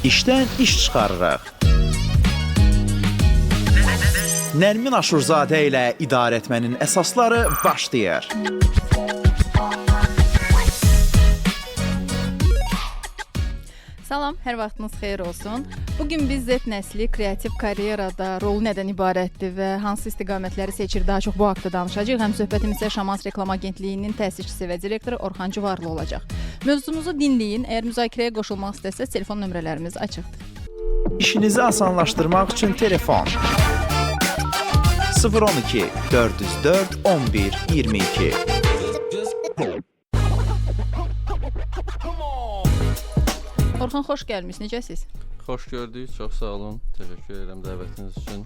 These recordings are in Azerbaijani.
İşdən iş çıxarırıq. Nərmin Aşurzadə ilə idarəetmənin əsasları başlayır. Salam, hər vaxtınız xeyir olsun. Bugün biz Z nəsli kreativ karyerada rolu nədən ibarətdir və hansı istiqamətləri seçir, daha çox bu haqda danışacağıq. Həm söhbətimizdə Şamans Reklam Agentliyinin təsisçisi və direktoru Orxan Cüvarlı olacaq. Mövzumuzu dinləyin. Əgər müzakirəyə qoşulmaq istəsəz, telefon nömrələrimiz açıqdır. İşinizi asanlaşdırmaq üçün telefon 012 404 11 22. Orxan, xoş gəlmişsiniz. Necəsiz? Xoş gördük, çox sağ olun. Təşəkkür edirəm dəvətiniz üçün.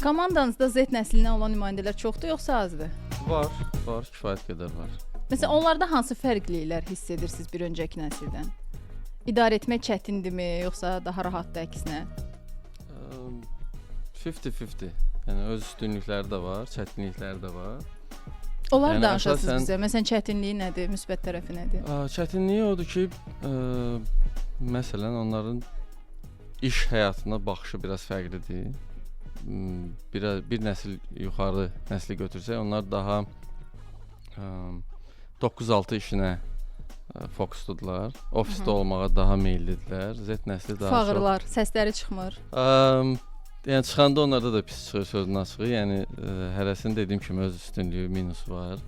Komandanızda Z nəslindən olan nümayəndələr çoxdur, yoxsa azdır? Var, kifayət qədər var. Məsələn, onlarda hansı fərqliliklər hiss edirsiniz bir öncəki nəsildən? İdarə etmək çətindirmi, yoxsa daha rahatdır əksinə? 50-50. Yəni öz üstünlükləri də var, çətinlikləri də var. Onlar Yəni, danışasınız bizə. Məsələn, çətinliyi nədir, müsbət tərəfi nədir? Çətinliyi odur ki, məsələn, onların iş həyatına baxışı biraz fərqlidir. Bir nəsil yuxarı nəsli götürsək, onlar daha 9-6 işinə fokusludular. Ofisdə olmağa daha meyillidirlər. Z nəsli daha Fağırlar, səsləri çıxmır. Yəni çıxanda onlarda da pis çıxır, sözün açığı. Yəni hərəsinin dediyim kimi öz üstünlüyü, minusu var,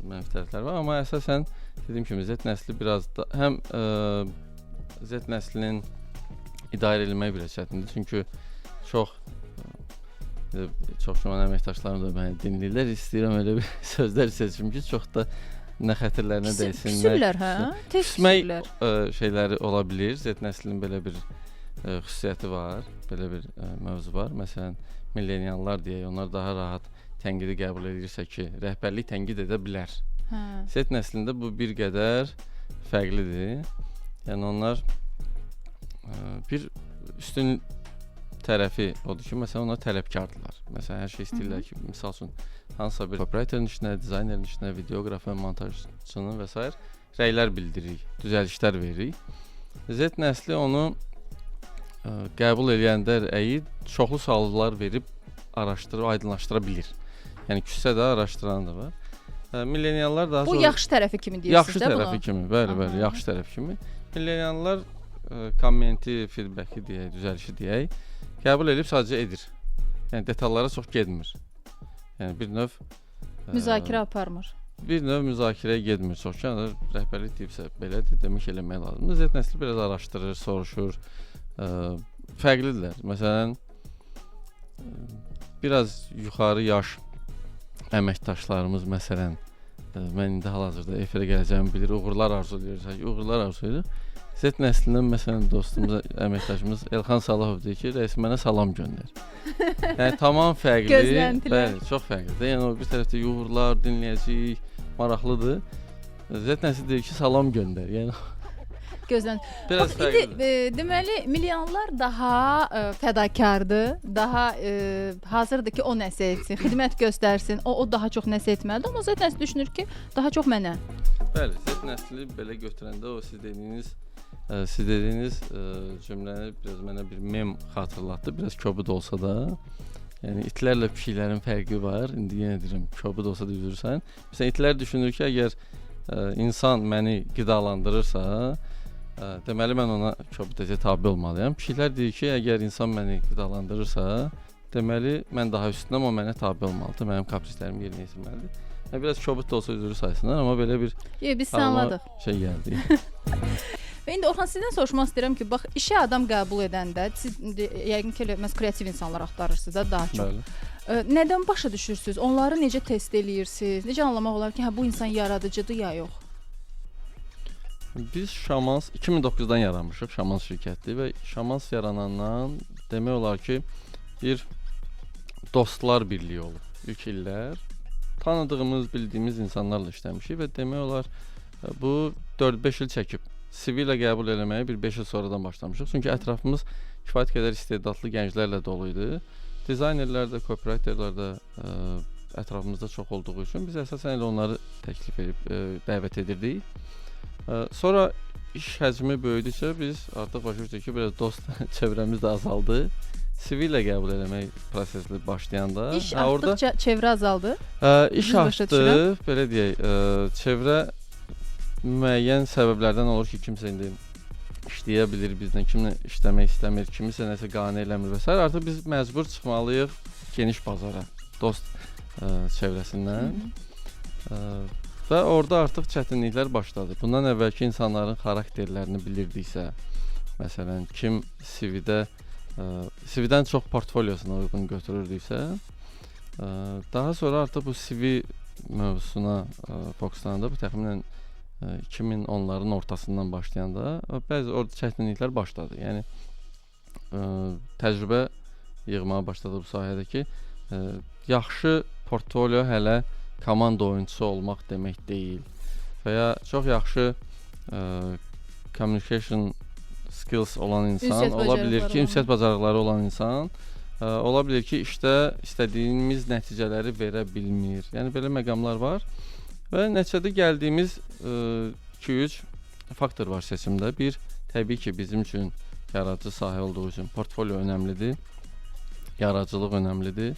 mənfi tərəfləri var. Amma əsasən dediyim kimi Z nəsli biraz da həm Z nəslinin idarə edilməyi biraz çətindir. Çünki çox güman əməkdaşlarım da məni dinləyirlər. İstəyirəm elə bir sözlər seçim ki, çox da nə xətirlərinə dəysin. Küsürlər, hə? Tez küsürlər. Şeyləri ola bilir. Z nəslinin belə bir xüsusiyyəti var, belə bir mövzu var. Məsələn, milleniallar deyək, onlar daha rahat tənqidi qəbul edirsə ki, rəhbərlik tənqid edə bilər. Z nəslində bu bir qədər fərqlidir. Yəni onlar bir üstün tərəfi odur ki, məsələn, onlar tələbkardırlar. Məsələn, hər şey istəyirlər ki, misal üçün, hansısa bir operatorun işinə, dizaynerin işinə, videoqrafın, montajçının və s. rəylər bildiririk, düzəlişlər veririk. Z nəsli onu qəbul edəndə çoxlu suallar verib araşdırıb, aydınlaşdıra bilir. Yəni küssə də araşdıran da var. Milleniallar daha bu yaxşı tərəfi kimi deyirsiniz də bunu? Yaxşı tərəfi kimi, bəli, yaxşı tərəfi kimi. Milleniallar kommenti, feedbacki deyək, düzəlişi deyək, qəbul edib sadəcə edir. Yəni detallara çox getmir. Yəni bir növ müzakirə aparmır. Bir növ müzakirəyə getmir çox. Yəni rəhbərlik deyibsə belədir, demək eləmək lazımdır. Z nəsli biraz araşdırır, soruşur. Fərqlidirlər. Məsələn, biraz yuxarı yaş əməkdaşlarımız, məsələn, mən indi hal-hazırda efirə gələcəyimi bilir, uğurlar arzulayırıq. Z nəslindən məsələn dostumuz, əməkdaşımız Elxan Salahov deyir ki, rəis mənə salam göndər. Yəni tamam fərqli, gözləntilər. Bəli, çox fərqlidir. Yəni o bir tərəfdə uğurlar, dinləyəcəyik, maraqlıdır. Z nəsli deyir ki, salam göndər. Yəni Biraz fərqlidir. Deməli, millionlar daha fədakardır, daha hazırdır ki, o nəsə etsin, xidmət göstərsin, o daha çox nəsə etməlidir. Amma Z nəsli düşünür ki, daha çox mənə. Bəli, Z nəsli belə götürəndə o siz dediyiniz cümləni biraz mənə bir mem xatırlatdı. Biraz kobud olsa da. Yəni itlərlə pişiklərin fərqi var. İndi yenə deyirəm, kobud olsa da üzürsən. Məsələn, itlər düşünür ki, əgər insan məni qidalandırırsa, deməli mən ona kobudəcə tabe olmalıyam. Pişiklər deyir ki, əgər insan məni qidalandırırsa, deməli mən daha üstünəm, o mənə tabe olmalıdır. Mənim kaprislərimi yerinə yetirməlidir. Yəni biraz kobud da olsa üzrü saysınlar, amma belə bir biz anladıq. Şey gəldi. Və indi Orxan, sizdən soruşmaq istəyirəm ki, bax, işə adam qəbul edəndə siz yəqin ki, kreativ insanlar axtarırsınız da daha çox. Bəli. Nədən başa düşürsünüz? Onları necə test eləyirsiniz? Necə anlamaq olar ki, bu insan yaradıcıdır ya yox? Biz Şamans 2009-dan yaranmışıq, Şamans şirkəti və Şamans yaranandan demək olar ki, bir dostlar birliyi olub. İlk illər tanıdığımız, bildiyimiz insanlarla işləmişik və demək olar bu 4-5 il çəkib. CV ilə qəbul eləməyə bir 5 il sonradan başlamışıq. Çünki ətrafımız kifayət qədər istedadlı gənclərlə dolu idi. Dizaynerlər də, copywriterlər də ətrafımızda çox olduğu üçün biz əsasən elə onları təklif edib dəvət edirdik. Sonra iş həcmi böyüdükcə biz artıq başa düşdük ki, biraz dost çevrəmiz də azaldı. CV ilə qəbul eləmək prosesi başlayanda İş artdıqca çevrə azaldı. İş Düz başa artdı, belə deyək, çevrə müəyyən səbəblərdən olur ki, kimsə indi işləyə bilir bizlə, kimlə işləmək istəmir, kimisə nəsə qane eləmir və s. Artıq biz məcbur çıxmalıyıq geniş bazara, dost çevrəsindən. Və orada artıq çətinliklər başladı. Bundan əvvəlki insanların xarakterlərini bilirdiksə, məsələn, kim CV-dən çox portfolyosuna uyğun götürürdüksə, daha sonra artıq bu CV mövzusuna fokuslananda, bu təxminən 2010-ların ortasından başlayanda bəzi orada çətinliklər başladı. Yəni təcrübə yığmağa başladı bu sahədə ki, yaxşı portfolyo hələ komanda oyunçusu olmaq demək deyil və ya çox yaxşı communication skills olan insan ola bilər ki, ünsiyyət bacarıqları olan insan ola bilər ki, işdə istədiyimiz nəticələri verə bilmir. Yəni belə məqamlar var və nəticədə gəldiyimiz 2-3 faktor var seçimdə. Bir, təbii ki, bizim üçün yaradıcı sahə olduğu üçün portfolyo önəmlidir, yaradıcılıq önəmlidir.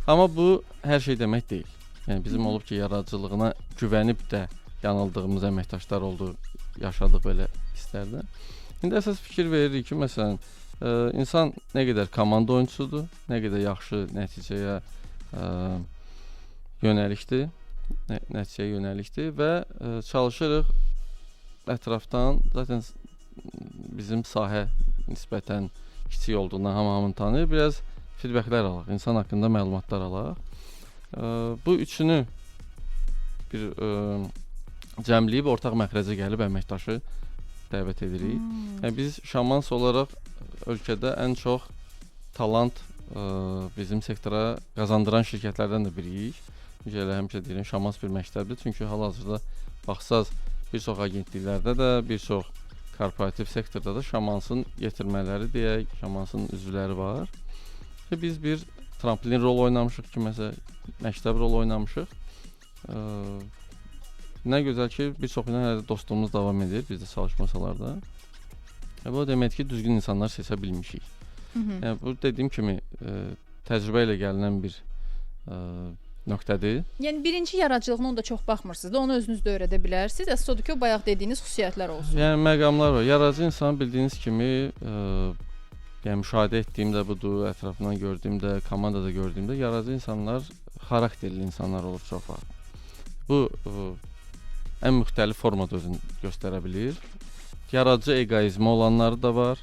Amma bu hər şey demək deyil. Yəni bizim olub ki, yaradıcılığına güvənib də yanıldığımız əməkdaşlar oldu, yaşadıq belə hisslərdə. İndi əsas fikir veririk ki, məsələn, insan nə qədər komanda oyunçusudur, nə qədər yaxşı nəticəyə yönəlikdir və çalışırıq ətrafdan, zaten bizim sahə nisbətən kiçik olduğundan hamı tanıyır, biraz feedbacklər alaq, insan haqqında məlumatlar alaq. Bu üçünü bir cəmləyib ortaq məxrəcə gəlib əməkdaşı dəvət edirik. Yəni biz Şamans olaraq ölkədə ən çox talant bizim sektora qazandıran şirkətlərdən də biriyik. Elə həmişə deyirəm, Şamans bir məktəbdir. Çünki hal-hazırda baxsaz bir çox agentliklərdə də, bir çox korporativ sektorda da Şamansın yetirmələri deyək, Şamansın üzvləri var. Və biz bir tramplin rol oynamışıq ki, məsələn, məktəb rol oynamışıq. Nə gözəl ki, bir çox ilə hələ dostluğumuz davam edir bizdə çalışmasalarda. Bu demək ki, düzgün insanlar seçə bilmişik. Yəni, bu dediyim kimi təcrübə ilə gəlinən bir nöqtədir. Yəni birinci yaradıcılığına da çox baxmırsınız da, onu özünüz də öyrədə bilərsiniz. Əsas odur ki, o bayaq dediyiniz xüsusiyyətlər olsun. Yəni məqamlar var. Yaradıcı insan bildiyiniz kimi, yəni müşahidə etdiyim də budur, ətrafından gördüyüm də, komandada gördüyüm də yaradıcı insanlar xarakterli insanlar olur çox var. Bu ən müxtəlif formada özünü göstərə bilir. Yaradıcı egoizmi olanları da var.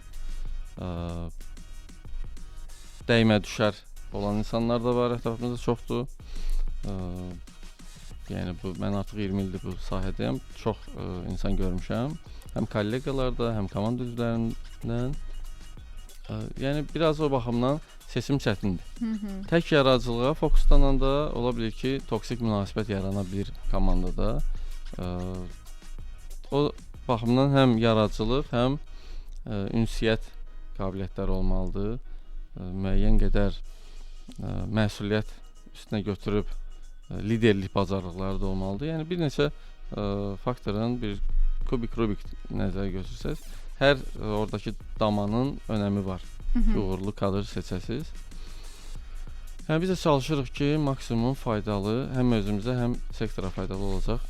Dəymə düşər olan insanlar da var, ətrafımızda çoxdur. Yəni mən artıq 20 ildir bu sahədəyəm. Çox insan görmüşəm. Həm kolleqalarda, həm komanda üzvlərindən. Yəni biraz o baxımdan seçim çətindir. Tək yaradıcılığa fokuslananda ola bilər ki, toksik münasibət yarana bilər komandada. O baxımdan həm yaradıcılıq, həm ünsiyyət qabiliyyətləri olmalıdır. Müəyyən qədər məsuliyyət üstünə götürüb liderlik bacarıqları da olmalıdır. Yəni bir neçə faktorun bir Rubik nəzərə götürsəz, hər oradakı damanın önəmi var. Uğurlu kadr seçəsiz. Yəni biz də çalışırıq ki, maksimum faydalı, həm özümüzə, həm sektora faydalı olacaq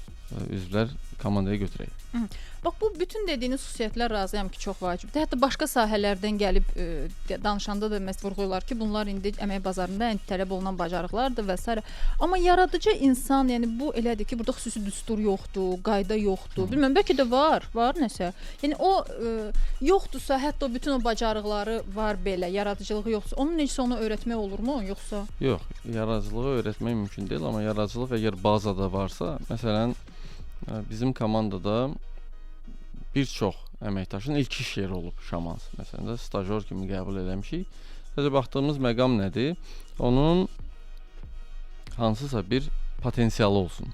üzvlər komandaya götürək. Bax, bu bütün dediyiniz xüsusiyyətlər razıyam ki, çox vacibdir. Hətta başqa sahələrdən gəlib danışanda da məhz vurğulayırlar ki, bunlar indi əmək bazarında ən tələb olunan bacarıqlardır və s. Amma yaradıcı insan, yəni bu elədir ki, burada xüsusi düstur yoxdur, qayda yoxdur. Bilməm, bəlkə də var nəsə. Yəni o yoxdursa, hətta bütün o bacarıqları var belə, yaradıcılığı yoxdursa, onun necəsə onu öyrətmək olurmu, yoxsa? Yox, yaradıcılığı öyrətmək mümkün deyil, amma yaradıcılıq əgər bazada varsa, məsələn, bizim komandada bir çox əməkdaşın ilk iş yeri olub Şamans. Məsələn də stajyor kimi qəbul eləmişik. Sadəcə baxdığımız məqam nədir? Onun hansısa bir potensialı olsun.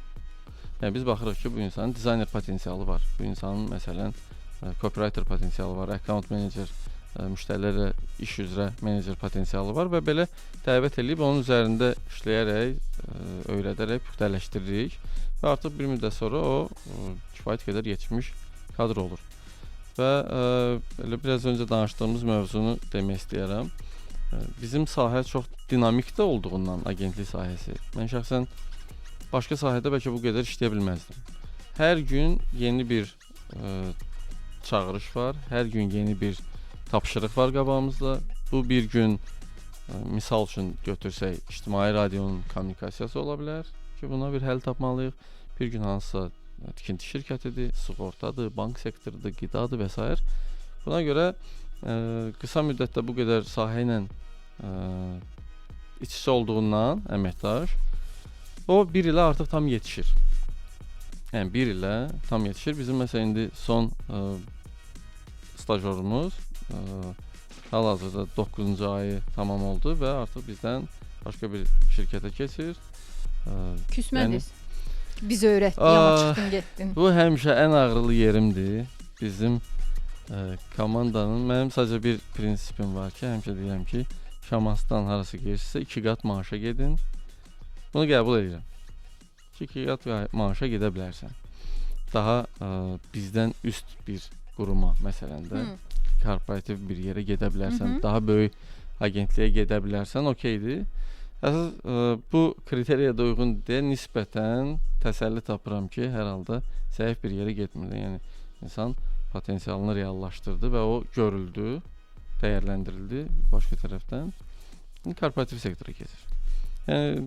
Yəni biz baxırıq ki, bu insanın dizayner potensialı var. Bu insanın məsələn copywriter potensialı var, account manager, müştərilərlə iş üzrə menecer potensialı var və belə dəvət edib onun üzərində işləyərək, öyrədərək puxtələşdiririk və artıq bir müddət sonra o kifayət qədər yetişmiş kadr olur. və elə biraz öncə danışdığımız mövzunu demək istəyirəm. Bizim sahə çox dinamik də olduğundan agentlik sahəsi. Mən şəxsən başqa sahədə bəlkə bu qədər işləyə bilməzdim. Hər gün yeni bir çağırış var, hər gün yeni bir tapşırıq var qabağımızda. Bu bir gün misal üçün götürsək, ictimai radionun kommunikasiyası ola bilər ki, buna bir həll tapmalıyıq. Bir gün hansısa tikinti şirkətidir, sığortadır, bank sektorudur, qidadır və s. Buna görə qısa müddətdə bu qədər sahə ilə iç-içə olduğundan əməkdaş o bir ilə artıq tam yetişir. Yəni bir ilə tam yetişir. Bizim məsələn indi son stajyorumuz hal-hazırda 9-cu ayı tamam oldu və artıq bizdən başqa bir şirkətə keçir. Küsmədiniz. Biz öyrətdik, amma çıxdın, getdin. Bu həmişə ən ağrılı yerimdir. Bizim komandanın mənim sadəcə bir prinsipim var ki, həmişə deyirəm ki, Şamasdan harası gəlirsə 2 qat maaşa gedin. Bunu qəbul edirəm. 2 qat maaşa gedə bilərsən. Daha bizdən üst bir quruma məsələn də korporativ bir yerə gedə bilərsən, daha böyük agentliyə gedə bilərsən, okeydir. Əsas bu kriteriyaya uyğun deyə nisbətən təsəlli tapıram ki, hər halda zəif bir yerə getmirdi. Yəni insan potensialını reallaşdırdı və o görüldü, dəyərləndirildi başqa tərəfdən. Korporativ sektora keçir. Yəni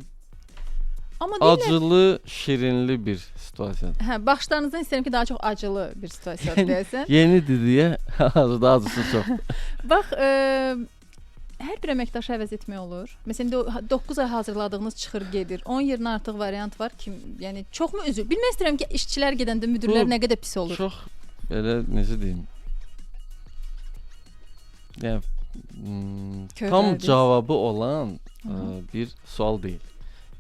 amma deyirlər, acılı, şirinli bir situasiyadır. hə, başlarınızdan istəyirəm ki, daha çox acılı bir situasiya deyəsən. Yenidir deyə hazırda acısı çoxdur. Bax, hər bir əməkdaşı əvəz etmək olur. Məsələn, indi 9 ay hazırladığınız çıxır, gedir. 10 yerinə artıq variant var ki, yəni çoxmu üzür? Bilmək istəyirəm ki, işçilər gedəndə müdirlər nə qədər pis olur. Çox belə necə deyim? Yəni tam cavabı olan bir sual deyil.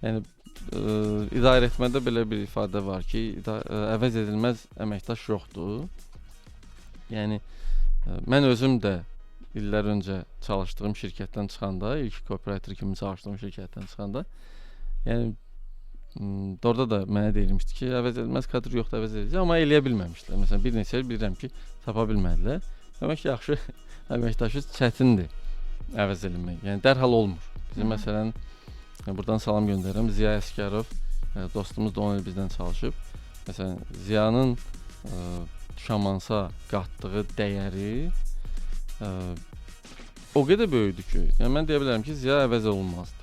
Yəni idarəetmədə belə bir ifadə var ki, əvəz edilməz əməkdaş yoxdur. Yəni mən özüm də illər öncə çalışdığım şirkətdən çıxanda, ilk operator kimi çalışdığım şirkətdən çıxanda, yəni orada da mənə deyilmişdi ki, əvəz edilməz kadr yoxdur, əvəz ediləcək, amma eləyə bilməmişdilər. Məsələn, bir neçə il bilirəm ki, tapa bilmədilər. Demək ki, yaxşı əməkdaşı çətindir əvəz edilmək. Yəni dərhal olmur. Bizim məsələn buradan salam göndərirəm. Ziya Əskərov dostumuz da 10 il bizdən çalışıb. Məsələn, Ziyanın Şamansa qatdığı dəyəri o qədər böyükdür ki, yəni mən deyə bilərəm ki, Ziya əvəz olunmazdı.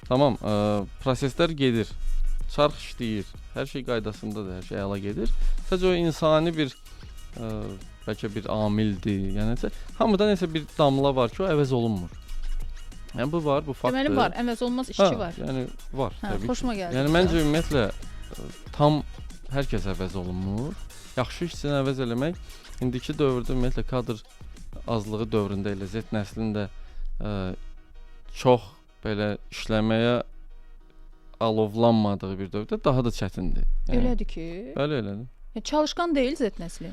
Tamam, proseslər gedir, çarx işləyir, hər şey qaydasındadır, hər şey əla gedir. Sadəcə o insani bir bəlkə bir amildir. Yəni hamıda nəsə bir damla var ki, o əvəz olunmur. Yəni bu var, bu faktdır. Deməli var, əvəz olunmaz işçi var. Yəni var, təbii ki. Xoşuma gəldi. Yəni məncə ümumiyyətlə tam hər kəs əvəz olunmur. Yaxşı işçini əvəz eləmək indiki dövrdə ümumiyyətlə kadr azlığı dövründə elə Z nəslinin də çox belə işləməyə alovlanmadığı bir dövrdə daha da çətindir. Yəni, Elədir ki. Bəli, elədir. Çalışqan deyil Z nəsli.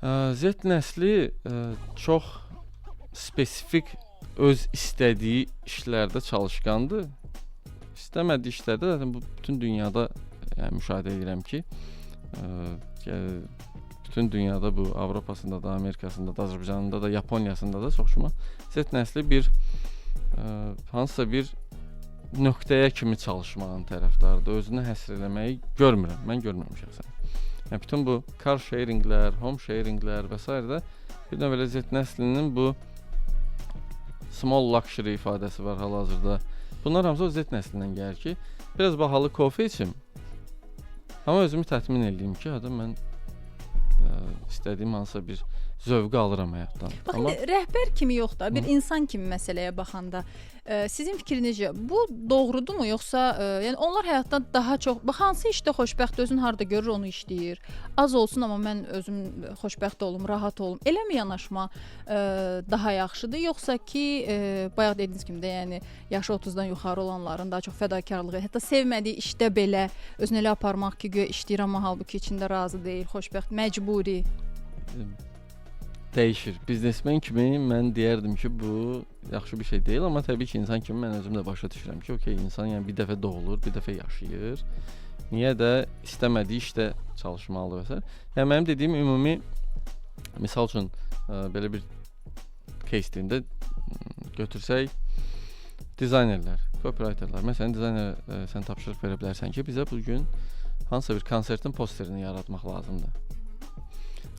Z nəsli çox spesifik öz istədiyi işlərdə çalışqandır. İstəmədiyi işlərdə zaten bu bütün dünyada yəni müşahidə edirəm ki, bütün dünyada bu Avropasında da, Amerikasında da, Azərbaycanında da, Yaponiyasında da çox şuma Z nəsli bir hansısa bir nöqtəyə kimi çalışmağın tərəfdarıdır. Özünü həsr eləməyi görmürəm. Mən görmürəm şəxsən. Yəni bütün bu car sharinglər, home sharinglər və s. də bir növ elə Z nəslinin bu small luxury ifadəsi var hal-hazırda. Bunlar hamısı o Z nəslindən gəlir ki, biraz bahalı kofe içim. Amma özümü təmin edeyim ki, mən istədiyim hansısa bir zövqü alıram həyatdan. Bax, indi rəhbər kimi yox da, bir insan kimi məsələyə baxanda sizin fikrinizcə bu doğrudurmu, yoxsa yəni onlar həyatda daha çox hansı işdə xoşbəxt, özün harda görür onu işləyir. Az olsun amma mən özüm xoşbəxt olum, rahat olum. Eləmi yanaşma daha yaxşıdır, yoxsa ki bayaq dediyiniz kimi də, yəni yaşı 30-dan yuxarı olanların daha çox fədakarlığı, hətta sevmədiyi işdə belə özünü elə aparmaq ki, güya işləyir amma halbuki içində razı deyil, xoşbəxt, məcburi. Dəyişir. Biznesmen kimi mən deyərdim ki, bu yaxşı bir şey deyil, amma təbii ki, insan kimi mən özüm də başa düşürəm ki, okey, insan yəni bir dəfə doğulur, bir dəfə yaşayır. Niyə də istəmədiyi işdə çalışmalı və s. Yəni mənim dediyim ümumi Misal üçün belə bir case-də götürsək dizaynerlər, copywriterlər. Məsələn, dizayner sən tapşırıq verə bilərsən ki, bizə bu gün hansısa bir konsertin posterini yaratmaq lazımdır.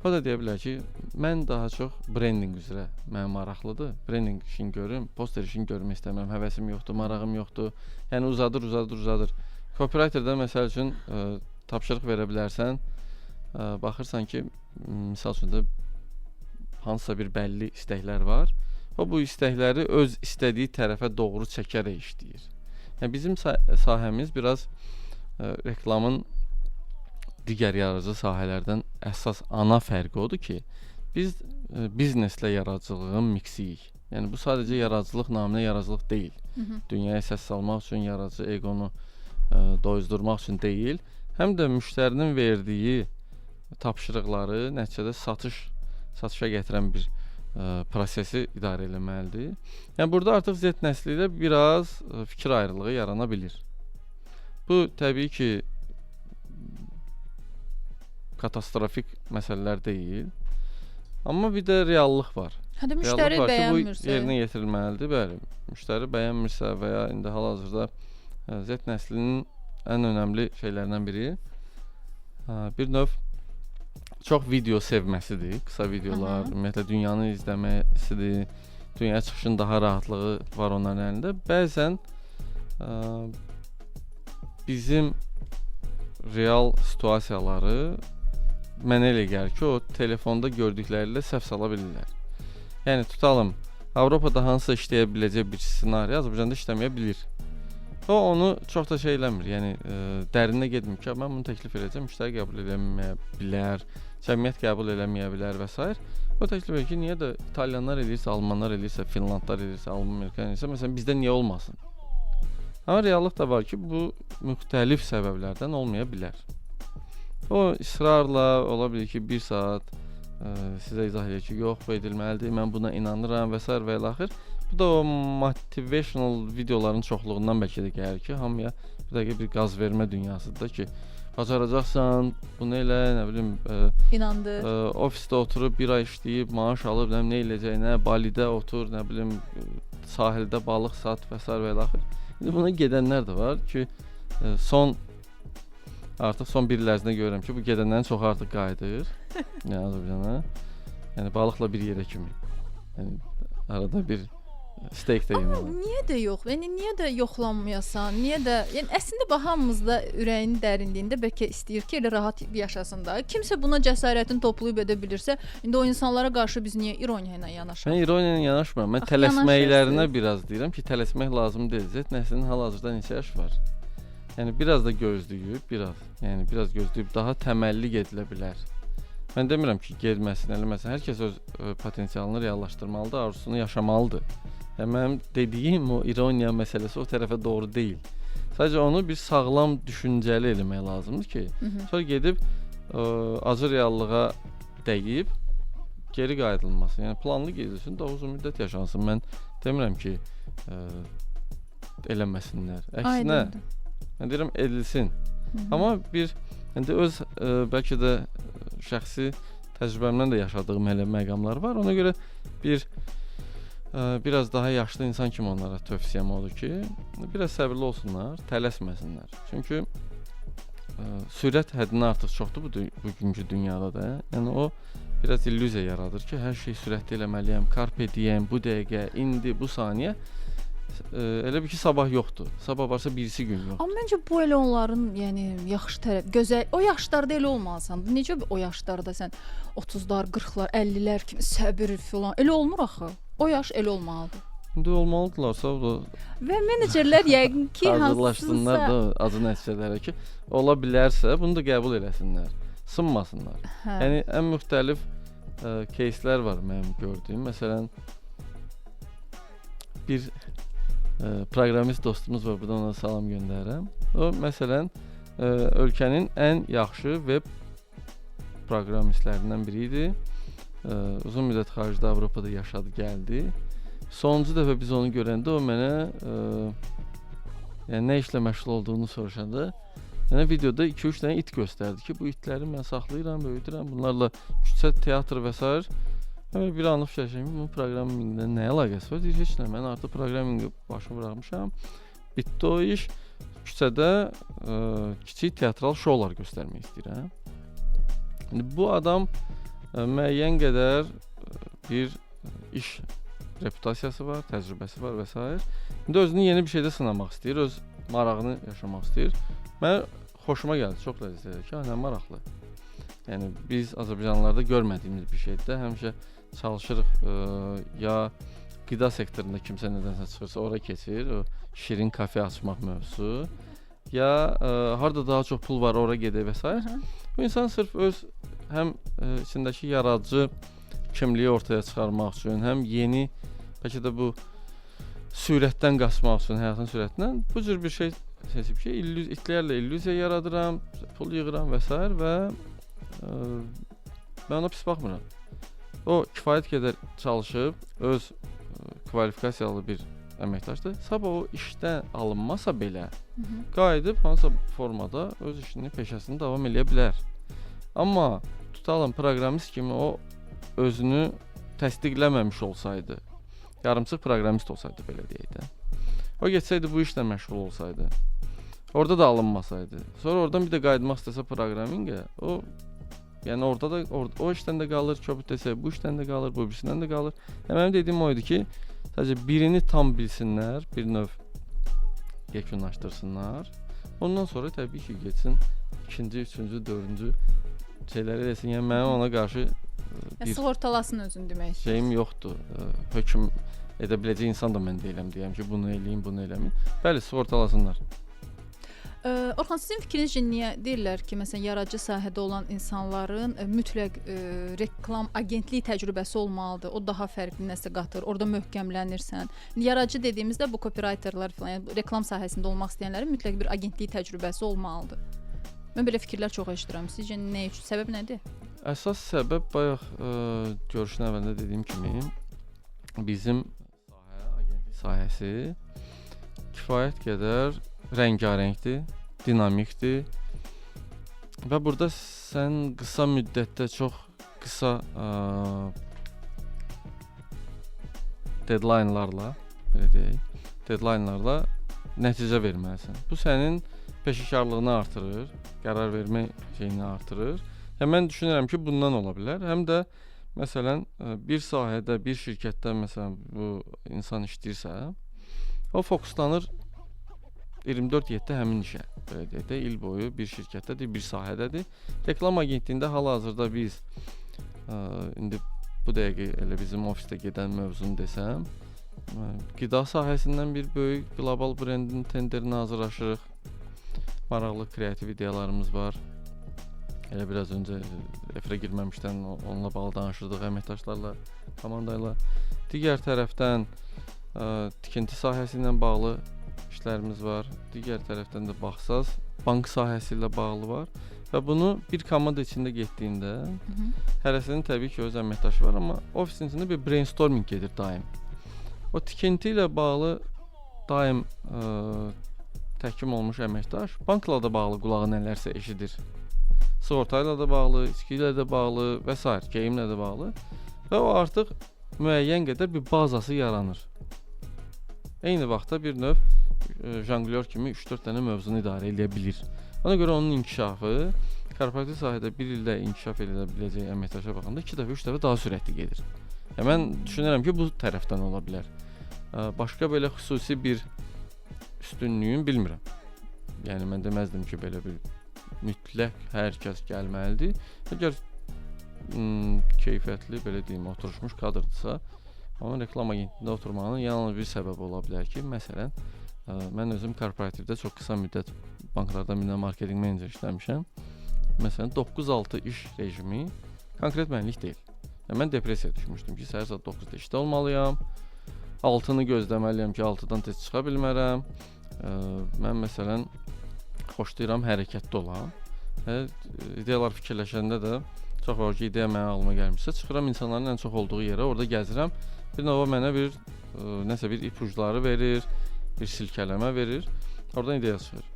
O da deyə bilər ki, mən daha çox branding üzrə mənə maraqlıdır. Branding işini görüm, poster işini görmək istəmirəm, həvəsim yoxdur, marağım yoxdur. Yəni uzadır. Copywriterdə məsəl üçün tapşırıq verə bilərsən, baxırsan ki, misal üçün də hansısa bir bəlli istəklər var. O bu istəkləri öz istədiyi tərəfə doğru çəkərək işləyir. Yəni bizim sahəmiz biraz reklamın digər yaradıcı sahələrdən əsas ana fərqi odur ki, biz bizneslə yaradıcılığın miksiyik. Yəni bu sadəcə yaradıcılıq naminə yaradıcılıq deyil. Dünyaya səs salmaq üçün, yaradıcı egonu doyuzdurmaq üçün deyil, həm də müştərinin verdiyi tapşırıqları nəticədə satışa gətirən bir prosesi idarə etməlidir. Yəni burada artıq Z nəsli ilə biraz fikir ayrılığı yarana bilir. Bu təbii ki katastrofik məsələlər deyil. Amma bir də reallıq var. Hətta müştəri bəyənmirsə, bu yerinə yetirilməlidir. Bəli, müştəri bəyənmirsə və ya indi hal-hazırda Z nəslinin ən önəmli şeylərindən biri bir növ çox video sevməsidir. Qısa videolar, ümumiyyətlə dünyanı izləməsidir. Dünyaya çıxışın daha rahatlığı var onların əlində. Bəzən bizim real situasiyaları mənə elə gəlir ki, o telefonda gördükləri ilə səhv sala bilirlər. Yəni tutalım, Avropada hansısa işləyə biləcək bir ssenari Azərbaycanda işləməyə bilir. O onu çox da şey eləmir. Yəni dərinə getmir ki, mən bunu təklif edəcəm, müştəri qəbul eləməyə bilər, cəmiyyət qəbul eləməyə bilər və s. O təklif edir ki, niyə də İtalyanlar eləyirsə, Almanlar eləyirsə, Finlandlar eləyirsə, Amerikalılar eləyirsə, məsələn bizdə niyə olmasın? Amma reallıq da var ki, bu müxtəlif səbəblərdən olmaya bilər. O israrla ola bilər ki, 1 saat sizə izah edir ki, yox, bu edilməlidir, mən buna inanıram və s. və ilaxır. Bu da o motivational videoların çoxluğundan bəlkə də gəlir ki, hamıya bir dəqiqə bir qaz vermə dünyasıdır ki, bacaracaqsan, bunu elə, nə bilim, inandır. Ofisdə oturub 1 ay işləyib, maaş alıb, nə eləyəcəyinə, Balidə otur, nə bilim, sahildə balıq sat və s. və ilaxır. İndi buna gedənlər də var ki, artıq son 1 il ərzində görürəm ki, bu gedənlərin çoxu artıq qayıdır. Yəni Azərbaycana. Yəni balıqla bir yerə kimi. Yəni arada bir steak də yemək. Amma niyə də yox? Yəni niyə də yoxlanmayasan? Niyə də? Yəni əslində hamımız da ürəyinin dərinliyində bəlkə istəyir ki, elə rahat yaşasın da. Kimsə buna cəsarətini toplayıb edə bilirsə, indi o insanlara qarşı biz niyə ironiya ilə yanaşırıq? Mən ironiya ilə yanaşmıram. Mən tələsməklərinə biraz deyirəm ki, tələsmək lazım deyil. Z nəslinin hal-hazırda neçə yaşı var? Yəni biraz da gözləyib, biraz gözləyib daha təməlli gedilə bilər. Mən demirəm ki, getməsin, eləməsin. Hər kəs öz potensialını reallaşdırmalıdır, arzusunu yaşamalıdır. Yəni mənim dediyim o ironiya məsələsi o tərəfə doğru deyil. Sadəcə onu bir sağlam düşüncəli eləmək lazımdır ki, sonra gedib acı reallığa dəyib geri qayıdılmasın. Yəni planlı gedilsin, daha uzun müddət yaşansın. Mən demirəm ki, eləməsinlər. Əksinə, mən deyirəm edilsin. Amma bir indi öz bəlkə də şəxsi təcrübəmdən də yaşadığım elə məqamlar var. Ona görə biraz daha yaşlı insan kimi onlara tövsiyəm odur ki, biraz səbirli olsunlar, tələsməsinlər. Çünki sürət həddindən artıq çoxdur bugünkü dünyada da. Yəni o biraz illüziya yaradır ki, hər şey sürətli eləməliyəm, carpe diem, bu dəqiqə, indi, bu saniyə. Elə bir ki, sabah yoxdur. Sabah varsa birisi gün yoxdur. Amma məncə bu elə onların, yəni yaxşı tərəf, gözəl. O yaşlarda elə olmalısan. Necə o yaşlarda sən 30-lar, 40-lar, 50-lər kimi səbir filan. Elə olmur axı. O yaş elə olmalıdır. İndi olmalıdırlarsa o da və menecerlər yəqin ki, hazırlaşsınlar da acı nəticələrə ki, ola bilərsə bunu da qəbul eləsinlər. Sınmasınlar. Yəni ən müxtəlif кейslər var mənim gördüyüm. Məsələn, bir proqramist dostumuz var, buradan ona salam göndərirəm. O məsələn ölkənin ən yaxşı veb proqramistlərindən biri idi. Uzun müddət xaricdə Avropada yaşadı, gəldi. Sonuncu dəfə biz onu görəndə o mənə yəni nə işlə məşğul olduğunu soruşanda Yəni videoda 2-3 dənə it göstərdi ki, bu itləri mən saxlayıram, böyüdürəm, bunlarla küçə teatr və s. Bir anlıq fikirləşdim, bu proqraminglə nə əlaqəsi var? Deyir, heç nə, mən artıq proqraminqi başımı buraxmışam. Bitdi o iş. Küçədə kiçik teatral şoular göstərmək istəyirəm. İndi bu adam müəyyən qədər bir iş reputasiyası var, təcrübəsi var və s. İndi özünü yeni bir şeydə sınamaq istəyir, öz marağını yaşamaq istəyir. Mənə xoşuma gəldi, çox ləzzətli ki, nə maraqlı. Yəni biz Azərbaycanlılarda görmədiyimiz bir şeydir. Həmişə çalışırıq ya qida sektorunda kimsə nədənsə çıxırsa ora keçir, o şirin kafe açmaq mövzusu, ya harda daha çox pul var ora gedir və s. Bu insan sırf öz həm içindəki yaradıcı kimliyi ortaya çıxarmaq üçün, həm yeni bəlkə də bu sürətdən qaçmaq üçün, həyatın sürətindən bu cür bir şey seçib ki, itlərlə illüziya yaradıram, pul yığıram və s. və mən ona pis baxmıram. O kifayət qədər çalışıb, öz kvalifikasiyalı bir əməkdaşdır. Sabah o işdən alınmasa belə, qayıdıb hansısa formada öz işini, peşəsini davam edə bilər. Amma tutalım proqramist kimi o özünü təsdiqləməmiş olsaydı, yarımçıq proqramist olsaydı belə deyək də. O getsəydi bu işlə məşğul olsaydı, orada da alınmasaydı, sonra oradan bir də qayıtmaq istəsə proqramingə, o yəni orada da o işdən də qalır, köpüt desə bu işdən də qalır, bu birisindən də qalır. Yəni mənim dediyim o idi ki, sadəcə birini tam bilsinlər, bir növ yekunlaşdırsınlar. Ondan sonra təbii ki, getsin ikinci, üçüncü, dördüncü şeyləri eləsin. Yəni mənim ona qarşı bir sığortalasın özünü demək istəyirəm. Şeyim yoxdur. Hökm edə biləcək insan da mən deyiləm, deyəm ki, bunu eləyin, bunu eləmin. Bəli, sığortalasınlar. Orxan, sizin fikrinizcə niyə deyirlər ki, məsələn, yaradıcı sahədə olan insanların mütləq reklam agentliyi təcrübəsi olmalıdır. O daha fərqli nəsə qatır. Orada möhkəmlənirsən. Yaradıcı dediyimizdə bu copywriterlar falan, yəni reklam sahəsində olmaq istəyənlərin mütləq bir agentliyi təcrübəsi olmalıdır. Mən belə fikirlər çox eşidirəm. Sizcə nə üçün? Səbəb nədir? Əsas səbəb bayaq görüşün əvvəlində dediyim kimi bizim agentlik sahəsi kifayət qədər rəngarəngdir, dinamikdir və burada sən qısa müddətdə çox qısa deadline'larla, belə deyək, deadline'larla nəticə verməlisən. Bu sənin peşəkarlığını artırır, qərar vermə şeyini artırır. Yəni mən düşünürəm ki, bundan ola bilər. Həm də məsələn bir sahədə, bir şirkətdə məsələn bu insan işləyirsə, o fokuslanır 24/7 həmin işə. Belə deyək də, il boyu bir şirkətdədir, bir sahədədir. Reklam agentliyində hal-hazırda biz indi bu dəqiqə elə bizim ofisdə gedən mövzunu desəm, qida sahəsindən bir böyük qlobal brendin tenderinə hazırlaşırıq. Maraqlı kreativ ideyalarımız var. Elə biraz öncə efirə girməmişdən onunla bağlı danışırdıq əməkdaşlarla, komandayla. Digər tərəfdən tikinti sahəsi ilə bağlı işlərimiz var. Digər tərəfdən də baxsaz, bank sahəsi ilə bağlı var və bunu bir komanda içində getdiyində hərəsinin təbii ki, öz əməkdaşı var, amma ofisin içində bir brainstorming gedir daim. O tikinti ilə bağlı daim təhkim olmuş əməkdaş bankla da bağlı qulağı nələrsə eşidir. Sığorta ilə də bağlı, içki ilə də bağlı və s. geyimlə də bağlı və o artıq müəyyən qədər bir bazası yaranır. Eyni vaxtda bir növ janglyor kimi 3-4 dənə mövzunu idarə edə bilir. Ona görə onun inkişafı korporativ sahədə bir ildə inkişaf edə biləcək əməkdaşa baxanda 2 dəfə, 3 dəfə daha sürətli gedir. Yəni mən düşünürəm ki, bu tərəfdən ola bilər. Başqa belə xüsusi bir üstünlüyün bilmirəm. Yəni mən deməzdim ki, belə bir mütləq hər kəs gəlməlidir. Əgər keyfiyyətli, belə deyim, oturmuş kadrdırsa, onun reklam agentliyində oturmağının yalnız bir səbəbi ola bilər ki, məsələn, mən özüm korporativdə çox qısa müddət banklarda bir marketinq menecer işləmişəm. Məsələn, 9-6 iş rejimi konkret mənlik deyil. Yəni, mən depressiyaya düşmüşdüm ki, səhər saat 9-da işdə olmalıyam, 6-nı gözləməliyəm ki, 6-dan tez çıxa bilmərəm. Mən məsələn, xoşlayıram hərəkətdə olan. İdeyalar fikirləşəndə də çox var ki, ideya mənə ağlıma gəlmişsə, çıxıram insanların ən çox olduğu yerə, orada gəzirəm. Bir nova mənə nəsə bir ipucları verir, bir silkələmə verir. Oradan ideya çıxır.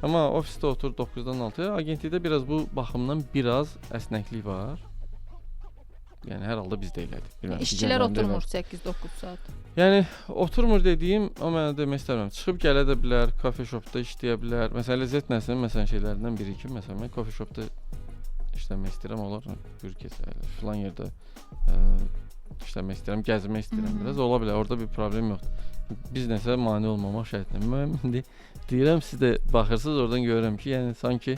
Amma ofisdə otur 9-dan 6-ya, agentlikdə biraz bu baxımdan biraz əsnəklik var. Yəni hər halda bizdə elədir. Bilmirəm, İşçilər digərlərində oturmur elədir. 8-9 saat. Yəni oturmur dediyim, o mənə demək istəmirəm. Çıxıb gələ də bilər, kafe shopda işləyə bilər. Məsələn, Lezzət Nəslinin məsələn şeylərindən biri ki, məsələn, mən kafe shopda işləmək istəyirəm, olar bir keçər. Filan yerdə işləmək istəyirəm, gəzmək istəyirəm biraz. Ola bilər, orada bir problem yoxdur. Biznesə mane olmamaq şərtilə. Mən indi deyirəm, siz də baxırsınız, oradan görürəm ki, yəni sanki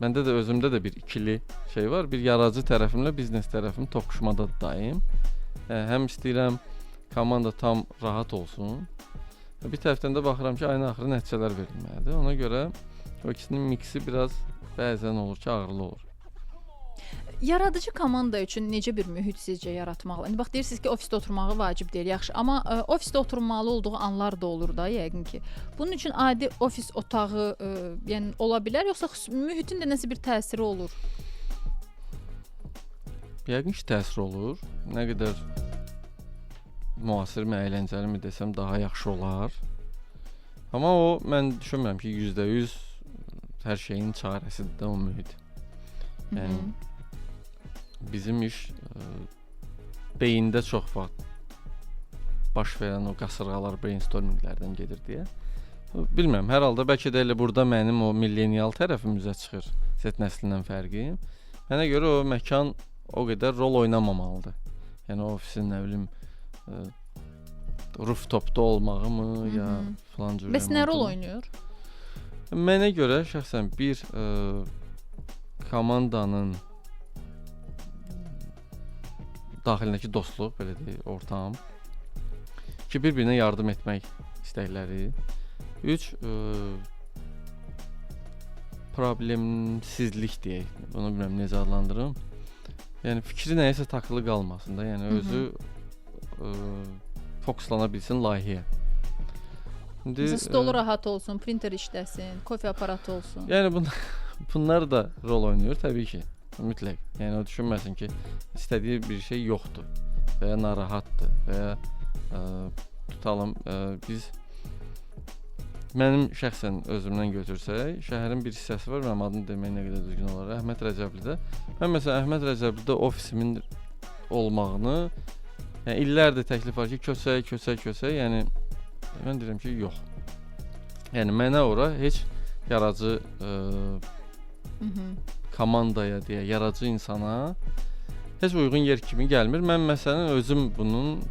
məndə də özümdə də bir ikili şey var. Bir yaradıcı tərəfimlə biznes tərəfim toqquşmada daim. Həm istəyirəm komanda tam rahat olsun. Bir tərəfdən də baxıram ki, ayın axırı nəticələr verilməlidir. Ona görə o ikisinin miksi biraz bəzən olur ki, ağırlı olur. Yaradıcı komanda üçün necə bir mühit sizcə yaratmalı? İndi bax deyirsiniz ki, ofisdə oturmağı vacib deyil, yaxşı, amma ofisdə oturmalı olduğu anlar da olur da yəqin ki. Bunun üçün adi ofis otağı yəni ola bilər, yoxsa mühitin də nəsə bir təsiri olur? Yəqin ki, təsir olur. Nə qədər müasir mi, əyləncəli mi desəm daha yaxşı olar. Amma o mən düşünmürəm ki, %100 hər şeyin çarəsidir də o mühit. Yəni bizim iş beyində çox vaxt baş verən o qasırğalar, brainstorminglərdən gedir deyə. Bilmirəm, hər halda bəlkə də elə burada mənim o millenial tərəfim üzə çıxır Z nəslindən fərqim. Mənə görə o məkan o qədər rol oynamamalıdır. Yəni ofisin nə bilim rooftopda olmağı mı ya falan cür. Bəs nə rol oynayır? Mənə görə şəxsən bir komandanın daxilindəki dostluq, belə deyək, ortam. 2 bir-birinə yardım etmək istəkləri. 3 problemsizlik deyək. Bunu bilmirəm necə adlandırım. Yəni fikri nəyəsə takılı qalmasın da, yəni özü fokuslana bilsin layihəyə. İndi stolu rahat olsun, printer işləsin, kofe aparatı olsun. Yəni bunlar da rol oynayır təbii ki. Mütləq. Yəni o düşünməsin ki, istədiyi bir şey yoxdur və ya narahatdır və ya tutalım biz mənim şəxsən özümdən götürsək, şəhərin bir hissəsi var, mənim adını demək nə qədər düzgün olar, Əhməd Rəcəblidə. Mən məsələn Əhməd Rəcəblidə ofisimin olmağını yəni illərdir təklif var ki, köçək, yəni mən deyirəm ki, yox. Yəni mənə ora heç yaradıcı komandaya deyə, yaradıcı insana heç uyğun yer kimi gəlmir. Mən məsələn özüm bunun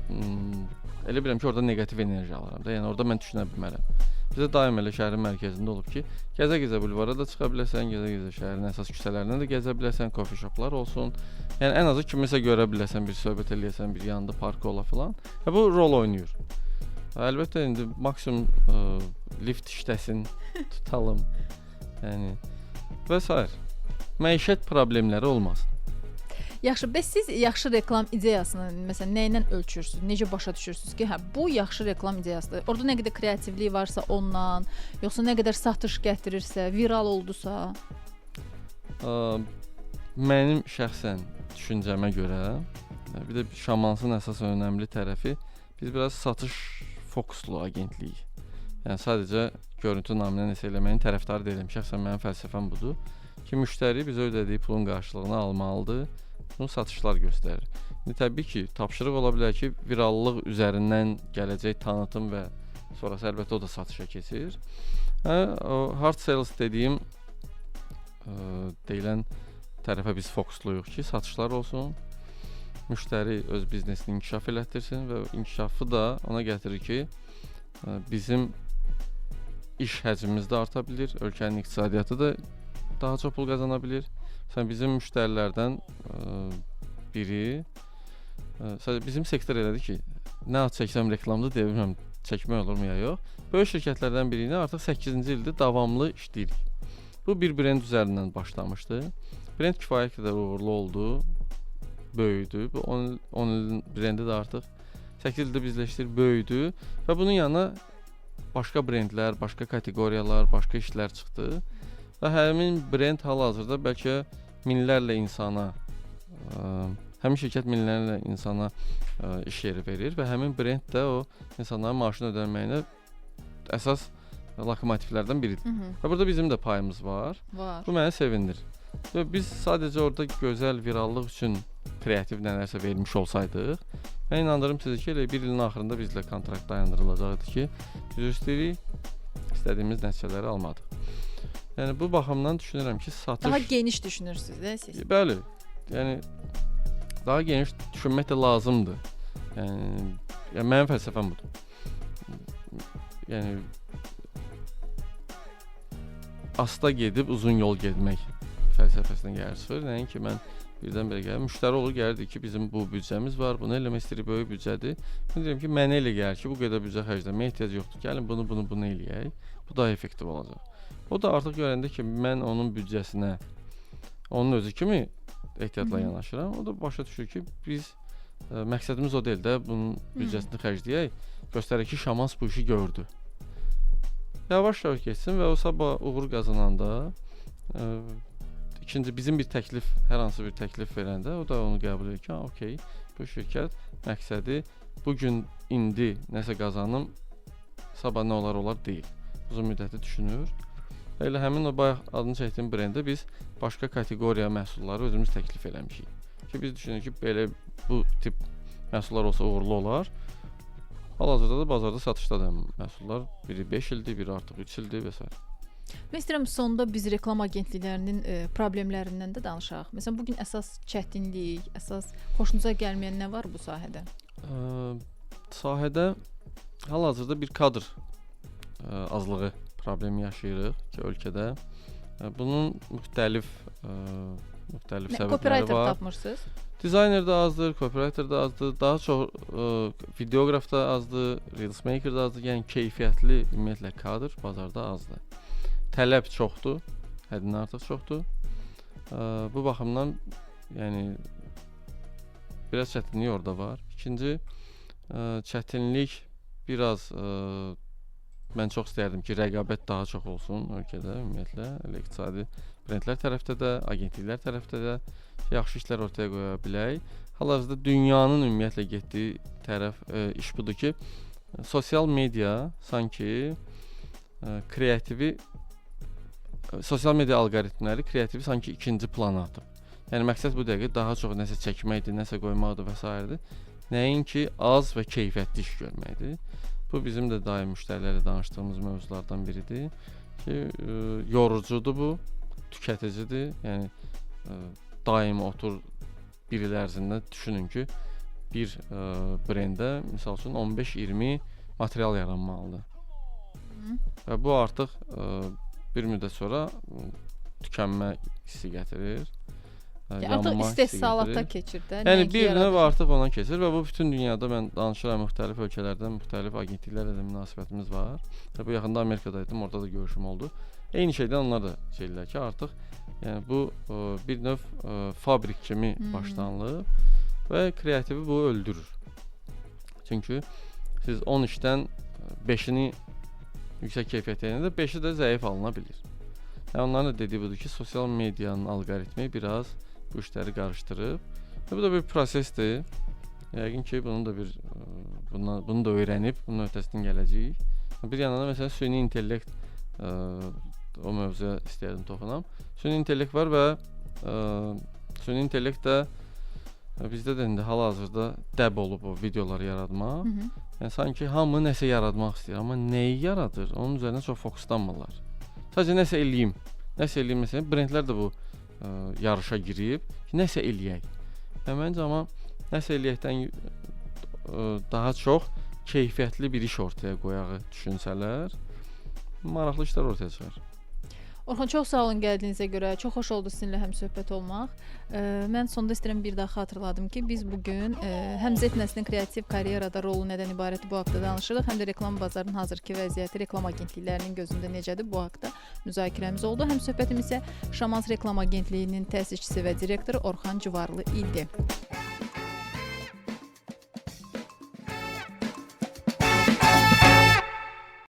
elə bilirəm ki, orada neqativ enerji alıram da. Yəni orada mən düşünə bilmərəm. Bizə daim elə şəhərin mərkəzində olub ki, gəzə-gəzə bulvara da çıxa biləsən, gəzə-gəzə şəhərin əsas küçələrindən də gəzə biləsən, kofe shoplar olsun. Yəni ən azı kimisə görə biləsən, bir söhbət eləyəsən, bir yanında park ola filan. Bu rol oynayır. Əlbəttə indi maksimum lift işləsin, tutalım. Yəni və s. Məişət problemləri olmasın. Yaxşı, bəs siz yaxşı reklam ideyasını məsələn nə ilə ölçürsüz? Necə başa düşürsüz ki, hə bu yaxşı reklam ideyasıdır. Orada nə qədər kreativlik varsa ondan, yoxsa nə qədər satış gətirirsə, viral oldusa? Mənim şəxsən düşüncəmə görə, bir də Şamansın əsas önəmli tərəfi biz biraz satış fokuslu agentliyik. Yəni sadəcə görüntü naminə nəsə eləməyin tərəfdarı deyiləm. Şəxsən mənim fəlsəfəm budur ki, müştəri bizə ödədiyi pulun qarşılığını almalıdır. Bunu satışlar göstərir. İndi təbii ki, tapşırıq ola bilər ki, virallıq üzərindən gələcək tanıtım və sonrası əlbəttə o da satışa keçir. O hard sales dediyim deyilən tərəfə biz fokusluyuq ki, satışlar olsun. Müştəri öz biznesini inkişaf elətdirsin və inkişafı da ona gətirir ki, bizim iş həcmimiz də arta bilir, ölkənin iqtisadiyyatı da daha çox pul qazana bilir. Məsələn, bizim müştərilərdən biri bizim sektor elədi ki, nə ad çəksəm reklamda deyə bilmirəm, çəkmək olurmu ya yox. Böyük şirkətlərdən birini artıq 8-ci ildir davamlı işləyirik. Bu bir brend üzərindən başlamışdı. Brend kifayət qədər uğurlu oldu, böyüdü. Bu 10 ilin brendi də artıq 8 ildir bizlə işləyir, böyüdü və bunun yanına başqa brendlər, başqa kateqoriyalar, başqa işlər çıxdı. Və həmin brend hal-hazırda bəlkə minlərlə insana, həmin şirkət minlərlə insana iş yeri verir və həmin brend də o insanların maaşını ödənməyinə əsas lokomotivlərdən biridir. Və burada bizim də payımız var. Var. Bu məni sevindir. Və biz sadəcə orada gözəl virallıq üçün kreativ nələrsə vermiş olsaydıq, mən inandırım sizə ki, elə bir ilin axırında bizlə kontrakt dayandırılacaqdı ki, biz istədiyimiz nəticələri almadıq. Yəni bu baxımdan düşünürəm ki, satış Daha geniş düşünürsünüz də siz. Bəli. Yəni daha geniş düşünmək də lazımdır. Yəni mənim fəlsəfəm budur. Yəni asta gedib uzun yol getmək fəlsəfəsinə gəlir. Nəinki mən birdən-birə gəlir. Müştəri olur, gəlirdi ki, bizim bu büdcəmiz var, bunu eləmək istəyirik, böyük büdcədir. Mən deyirəm ki, mənə elə gəlir ki, bu qədər büdcə xərcləməyə ehtiyac yoxdur. Gəlin bunu eləyək. Bu daha effektiv olacaq. O da artıq görəndə ki, mən onun büdcəsinə onun özü kimi ehtiyatla yanaşıram. O da başa düşür ki, biz məqsədimiz o deyil də, bunun büdcəsini xərcləyək, göstərək ki, Şamans bu işi gördü. Yavaş-yavaş getsin və o sabah uğur qazananda ikinci bizim bir təklif, hər hansı bir təklif verəndə o da onu qəbul edir ki, okey, bu şirkət məqsədi bu gün indi nəsə qazanım, sabah nə olar deyil. Uzun müddəti düşünür. Elə həmin o bayaq adını çəkdiyim brendə biz başqa kateqoriya məhsulları özümüz təklif eləmişik. Ki biz düşünürük ki, belə bu tip məhsullar olsa uğurlu olar. Hal-hazırda da bazarda satışda da məhsullar biri 5 ildir, biri artıq 3 ildir və s. Mən istəyirəm sonda biz reklam agentliklərinin problemlərindən də danışaq. Məsələn, bu gün əsas çətinlik, əsas xoşunuza gəlməyən nə var bu sahədə? Sahədə hal-hazırda bir kadr azlığı problemi yaşayırıq ki, ölkədə. Bunun müxtəlif səbəbləri Copywriter var. tapmırsınız? Dizayner da azdır, copywriter da azdır, daha çox videoqraf da azdır, reels maker da azdır. Yəni keyfiyyətli ümumiyyətlə kadr bazarda azdır. Tələb çoxdur, həddindən artıq çoxdur. Bu baxımdan yəni biraz çətinlik orada var. İkinci çətinlik biraz mən çox istərdim ki, rəqabət daha çox olsun ölkədə ümumiyyətlə, iqtisadi brendlər tərəfdə də, agentliklər tərəfdə də yaxşı işlər ortaya qoya bilək. Hal-hazırda dünyanın ümumiyyətlə getdiyi tərəf iş budur ki, sosial media sanki sosial media alqoritmləri kreativi sanki ikinci plana atıb. Yəni məqsəd bu dəqiqə daha çox nəsə çəkməkdir, nəsə qoymaqdır və s. Nəinki az və keyfiyyətli iş görməkdir. Bu bizim də daim müştərilərlə danışdığımız mövzulardan biridir ki, yorucudur bu, tükəticidir. Yəni daim otur bir il ərzində düşünün ki, bir brendə misal üçün 15-20 material yaranmalıdır. Və bu artıq bir müddət sonra tükənmə hissi gətirir. Artıq istehsalata keçir də. Yəni bir növ artıq ona keçir və bu bütün dünyada mən danışıram, müxtəlif ölkələrdən, müxtəlif agentliklərlə də münasibətimiz var. Və bu yaxında Amerikadaydım, orada da görüşüm oldu. Eyni şeydən onlar da şeylər ki, artıq yəni bu bir növ fabrik kimi başlanılıb və kreativi bu öldürür. Çünki siz 10 işdən 5-ini yüksək keyfiyyətli yerinə də 5-i də zəif alına bilir. Yəni onların da dediyi budur ki, sosial medianın alqoritmi biraz bu işləri qarışdırıb. Bu da bir prosesdir. Yəqin ki, bunu da öyrənib, bunun öhdəsindən gələcəyik. Bir yandan da məsələn süni intellekt o mövzuya istəyirdim toxunam. Süni intellekt var və süni intellekt də bizdə də indi hal-hazırda dəb olub o videoları yaratmaq. Yəni sanki hamı nəsə yaratmaq istəyir, amma nəyi yaradır? Onun üzərinə çox fokuslanmırlar. Sadəcə nəsə eləyim. Nəsə eləyim məsələn, brendlər də bu yarışa girib ki, nəsə eləyək. Yəni məncə amma nəsə eləyəkdən daha çox keyfiyyətli bir iş ortaya qoyağı düşünsələr, maraqlı işlər ortaya çıxar. Orxan, çox sağ olun gəldiyinizə görə. Çox xoş oldu sizinlə həmsöhbət olmaq. Mən sonda istəyirəm bir daha xatırladım ki, biz bugün həm Z nəslinin kreativ karyerada rolu nədən ibarət bu haqda danışırıq, həm də reklam bazarının hazırki vəziyyəti, reklam agentliklərinin gözündə necədir bu haqda müzakirəmiz oldu. Həmsöhbətim isə Şamans Reklam Agentliyinin təsisçisi və direktoru Orxan Civarlı idi.